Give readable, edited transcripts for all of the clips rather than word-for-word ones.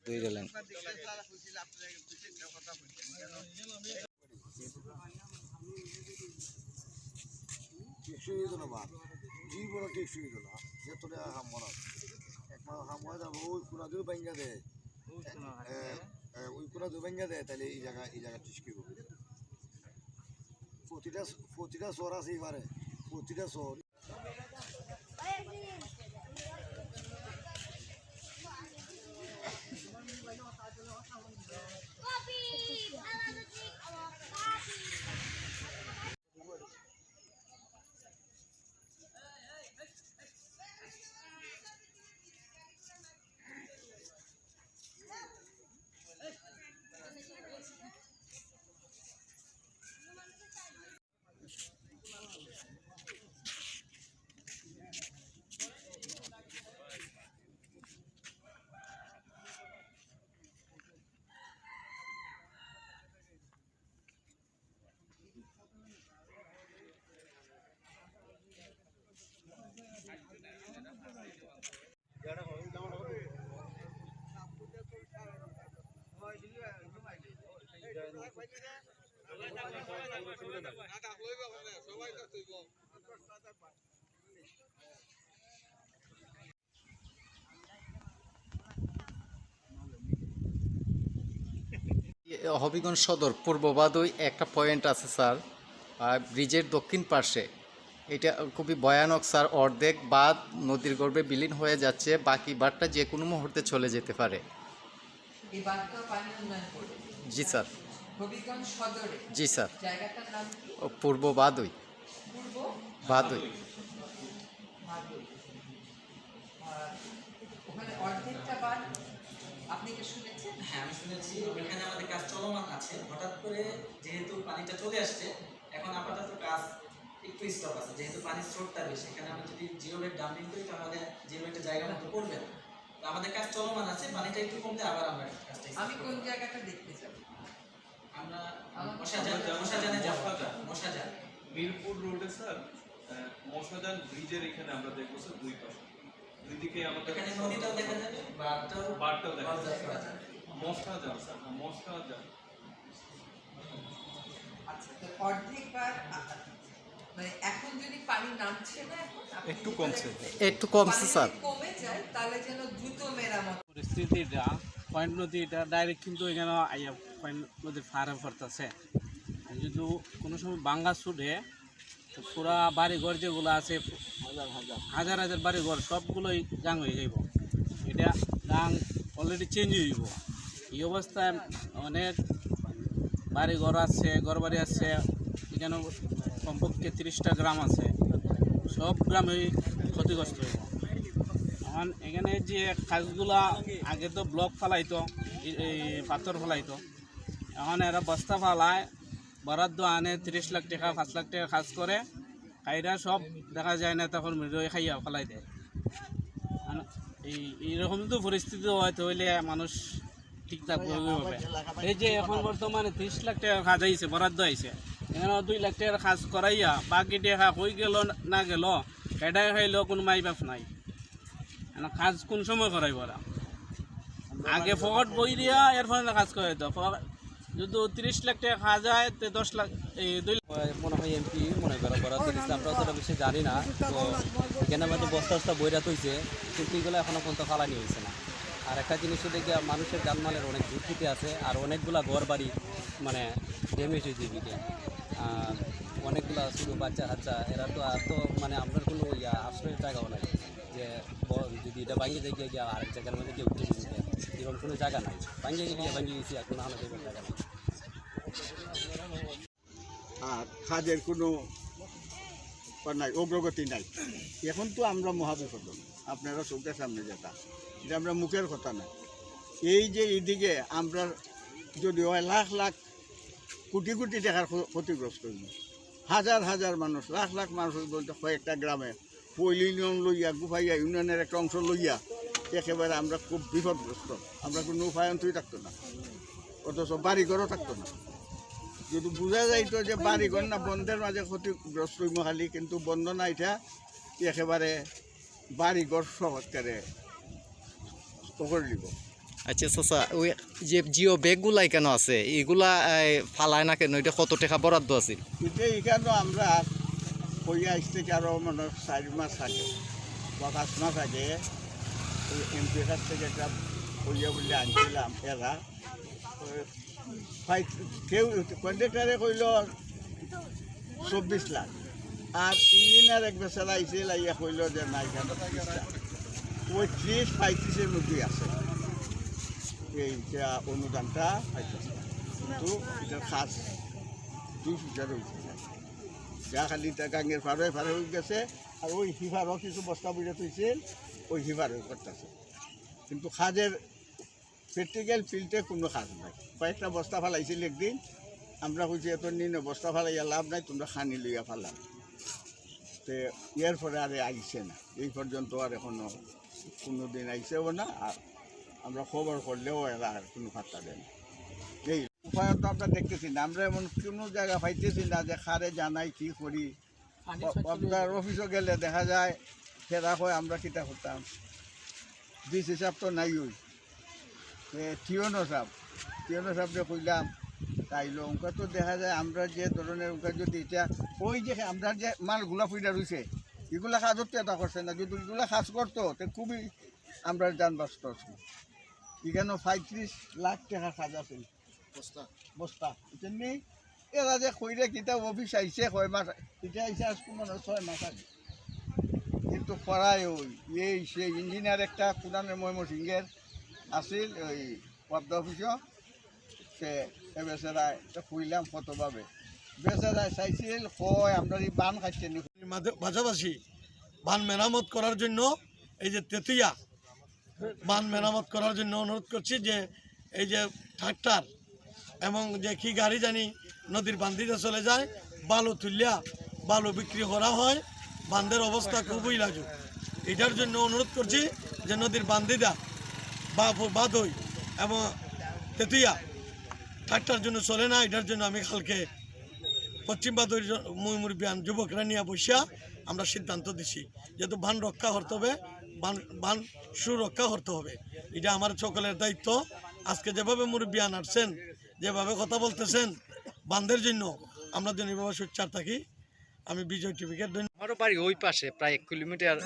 দুই দিলেন জীবন টেকসই দিল না যতটা হাম মরা একবার হাম হয়ে যাবো ওই পুরা দুই ভাঙ্গা দেয় ওই পুরা দুই ভাঙ্গা দেয় তাহলে এই জায়গা টিসকি হবে প্রতিটা শহর আছে এবারে প্রতিটা শহর হবিগঞ্জ সদর পূর্ব বাদই একটা পয়েন্ট আছে স্যার ব্রিজের দক্ষিণ পাশে এটা খুবই ভয়ানক স্যার অর্ধেক বাঁধ নদীর গর্ভে বিলীন হয়ে যাচ্ছে বাকি বাঁধটা যে কোনো মুহূর্তে চলে যেতে পারে জি স্যার জি স্যার পূর্ব বাদই বাদই হ্যাঁ আমি শুনেছি এখানে আমাদের কাজ চলমান আছে হঠাৎ করে যেহেতু পানিটা চলে আসছে এখন আপাতত কাজ একটু স্টপ আছে যেহেতু পানির স্রোতটা বেশি এখানে আমরা যদি জিরো বেড ডাম্পিং করি তাহলে জিরো বেডের জায়গা মতো পড়বে না তো আমাদের কাজ চলমান আছে পানিটা একটু কমলে আবার আমরা কাজটা আমি কোন জায়গাটা দেখতে যাব আমরা মশাজান মিরপুর রোডে স্যার মশাজান ব্রিজের এখানে আমরা দেখবো স্যার দুই পাশে দুই দিকে আমাদের এখানে নদীটাও দেখা যাবে বারটাও দেখা যাবে মশাজান স্যার মশাজান আচ্ছা তো অর্ধেক বার মানে এখন যদি পানি নামছে না একটু কমছে স্যার কমে যায় তাহলে যেন দ্রুত মেরামত পরিস্থিতিটা পয়েন্ট নদীটা ডাইরেক্ট কিন্তু এখানে আইয়া পয়েন্ট নদীর ফারে পড়তেছে যদি কোনো সময় বাঙ্গা ছুটে তো পুরা বাড়িঘর যেগুলো আছে হাজার হাজার বাড়িঘর সবগুলোই গাং হয়ে যাইব এটা গাং অলরেডি চেঞ্জ হয়ে যাব এই অবস্থায় অনেক বাড়িঘর আছে ঘরবাড়ি আছে এখানে কমপক্ষে 30টা গ্রাম আছে সব গ্রামে ক্ষতিগ্রস্ত হইব এখন এখানে যে কাজগুলা আগে তো ব্লক ফেলাইতো পাথর ফেলাইতো এখন এরা বস্তা ফেলায় বরাদ্দ আনে 30 লাখ টাকা 5 লাখ টাকা কাজ করে খাইরা সব দেখা যায় না তখন মৃদয় খাইয়া ফেলাই দেয় এইরকম তো পরিস্থিতি হয়তো হইলে মানুষ ঠিকঠাক হবে এই যে এখন বর্তমানে 30 লাখ টাকা কাজ আইছে বরাদ্দ আইছে এখানে 2 লাখ টাকার কাজ করাইয়া বাকি টাকা হয়ে গেল না গেল কেটাই খাইলেও কোনো মাই বাপ নাই কাজ কোন সময় করাইব ওরা আগে ফকট বই দিয়া এরপরে কাজ করাই তো যদি 30 লাখ টাকা খাওয়া যায় তো 10 লাখ এই 2 মনে হয় এমপি মনে করা বরাদ্দ দিচ্ছে আমরা অতটা বেশি জানি না তো এখানে আমাদের বস্তা বস্তা বইরা তৈছে কিন্তু এগুলো এখনও পর্যন্ত ফালানি হয়েছে না আর একটা জিনিস দেখে মানুষের জানমালের অনেক ঝুঁকিতে আছে আর অনেকগুলা ঘর বাড়ি মানে ড্যামেজ হয়েছে দিকে আর অনেকগুলা শুধু বাচ্চা কাচ্চা এরা তো আর তো মানে আমরা কোনো আশ্রয়ের জায়গাও নাই যে যদি এটা ভাঙিয়ে দিয়ে গিয়ে আরেক জায়গার মধ্যে কেউ উঠে দিতে এরকম কোনো জায়গা নাই ভাঙিয়ে গিয়ে ভাঙিয়ে গেছি আর কোনো আমাদের জায়গা নেই আর কাজের কোনো নাই অগ্রগতি নাই এখন তো আমরা মহাবিপদ আপনারা চোখের সামনে যেটা এটা আমরা মুখের কথা না এই যে এইদিকে আমরা যদি হয় লাখ লাখ কোটি কোটি টাকার ক্ষতিগ্রস্ত হইল হাজার হাজার মানুষ লাখ লাখ মানুষ বলতে কয়েকটা গ্রামে পৈল ইউনিয়ন লইয়া গুফাইয়া ইউনিয়নের একটা অংশ লইয়া একেবারে আমরা খুব বিপদগ্রস্ত আমরা কোনো উপায়ন্তই থাকতো না অথচ বাড়িঘরও থাকতো না যদি বোঝা যাইতো যে বাড়িঘর না বন্ধের মাঝে ক্ষতিগ্রস্ত মহালি, কিন্তু বন্ধ না, এটা একেবারে বাড়িঘর সহকারে করে দিব। আচ্ছা চাচা, ওই যে জিও ব্যাগগুলা কেন আছে এগুলা ফালায় না কেন? এটা কত টাকা বরাদ্দ আছে? এটা এখানে আমরা কইয়া আসতে আরও মানে 4 মাস আগে বা 5 মাস আগে ওই এমপির কাছ থেকে একটা কইয়া বলে আনছিলাম। এরা কেউ কন্ট্রাক্টারে কইল 24 লাখ, আর ইঞ্জিনিয়ার এক বেচারা আইসিল আইয়া কইল যে না এখানে 30 লাখ। ওই 30-35-এর মধ্যেই আছে এইটা অনুদানটা পাইতেছে, কিন্তু এটার খাস 2 ফিটার হয়েছে যা খালি গাঙের ফারে হয়ে গেছে। আর ওই হিভারও কিছু বস্তা বুঝে তুইছিল, ওই হিভারও করতেছে, কিন্তু খাজের প্র্যাকটিক্যাল ফিল্ডে কোনো কাজ নাই। কয়েকটা বস্তা ফালাইছিল একদিন, আমরা কইছি এত নিন বস্তা ফালাইয়া লাভ নাই, তোমরা খানি লইয়া ফালাম। তো এর পরে আর আইসে না, এই পর্যন্ত আর এখনো কোনো দিন আইসেও না। আর আমরা খবর করলেও এরা আর কোনো পাত্তা দেয় না। এই উপায় তো আমরা দেখতেছি না, আমরা এমন কোনো জায়গা পাইতেছি না যে খারে জানাই কি করি। আপনার অফিসে গেলে দেখা যায় সেরা হয় আমরা কিতা করতাম, দিস হিসাব তো নাই। ওই টিওনো সাহেবকে কইলাম, তাইলো ওকে তো দেখা যায় আমরা যে ধরনের ওকে যদি এটা ওই যে আমরা যে মালগুলা ফুইটা রয়েছে এগুলা কাজও তো এটা করছে না। যদি এগুলা কাজ করতো তো খুবই আমরা যান বাঁচত। এখানে 35 লাখ টাকা কাজ আছে বস্তা এটা নেই। এরা যে কইরে কিতাব অফিস আইসে 6 মাস, এটা আইসে আজকে মনে হয় 6 মাস আগে, কিন্তু করায় ওই এই সেই ইঞ্জিনিয়ার একটা পুরানের ময়মনসিংহের আসিল ওই পদ্মা অফিসও, সে বেচারায় খুঁজলাম কতভাবে বেচারায় চাইছিল কয় আমরা এই বান খাইছে নি। পাশাপাশি বান মেরামত করার জন্য এই যে তেতুইয়া বান মেরামত করার জন্য অনুরোধ করছি যে এই যে ট্রাক্টর এবং যে কি গাড়ি জানি নদীর বান্ধিতে চলে যায়, বালু তুলিয়া বালু বিক্রি করা হয়, বান্ধের অবস্থা খুবই লাজুক। এটার জন্য অনুরোধ করছি যে নদীর বান্ধিদা বাদই এবং তেতুইয়া ট্রাক্টর জন্য চলে না। এটার জন্য আমি কালকে পশ্চিম বাদই মুরব্বিয়ান যুবকরা নিয়ে বসিয়া আমরা সিদ্ধান্ত দিছি, যেহেতু বান রক্ষা করতে হবে, বান সুরক্ষা করতে হবে, এটা আমার সকলের দায়িত্ব। আজকে যেভাবে মুরব্বিয়ান আসছেন, যেভাবে কথা বলতেছেন বান্ধের জন্য, আমরা যেন এভাবে সোচ্চার থাকি। আমি বিজয় টিভিকে ধন্যবাদ। আমারও বাড়ি ওই পাশে প্রায় 1 কিলোমিটার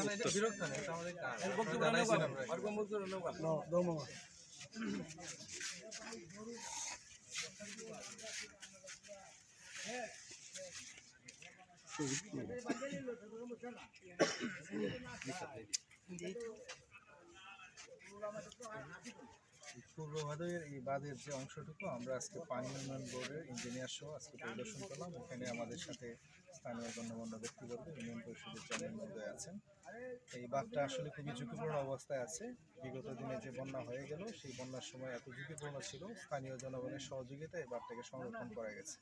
পূর্ব ভাদয়ের এই বাঁধের যে অংশটুকু আমরা আজকে পানি উন্নয়ন বোর্ডের ইঞ্জিনিয়ার সহ আজকে পরিদর্শন করলাম। এখানে আমাদের সাথে স্থানীয় গণ্যমান্য ব্যক্তিবর্গ, ইউনিয়ন পরিষদের চেয়ারম্যান মহোদয় আছেন। এই বাঁধটা আসলে খুবই ঝুঁকিপূর্ণ অবস্থায় আছে। বিগত দিনে যে বন্যা হয়ে গেল, সেই বন্যার সময় এত ঝুঁকিপূর্ণ ছিল, স্থানীয় জনগণের সহযোগিতায় এই বাঁধটাকে সংরক্ষণ করা গেছে।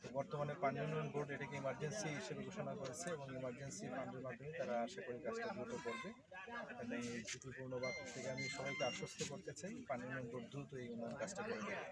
তো বর্তমানে পানি উন্নয়ন বোর্ড এটাকে ইমার্জেন্সি হিসেবে ঘোষণা করেছে এবং ইমার্জেন্সি ফান্ডের মাধ্যমে তারা আশা করি কাজটা দ্রুত করবে। এবং এই ঝুঁকিপূর্ণ বাঁধ থেকে আমি সবাইকে আশ্বস্ত করতে চাই, পানি উন্নয়ন বোর্ড দ্রুত এই উন্নয়ন কাজটা করে দেবে।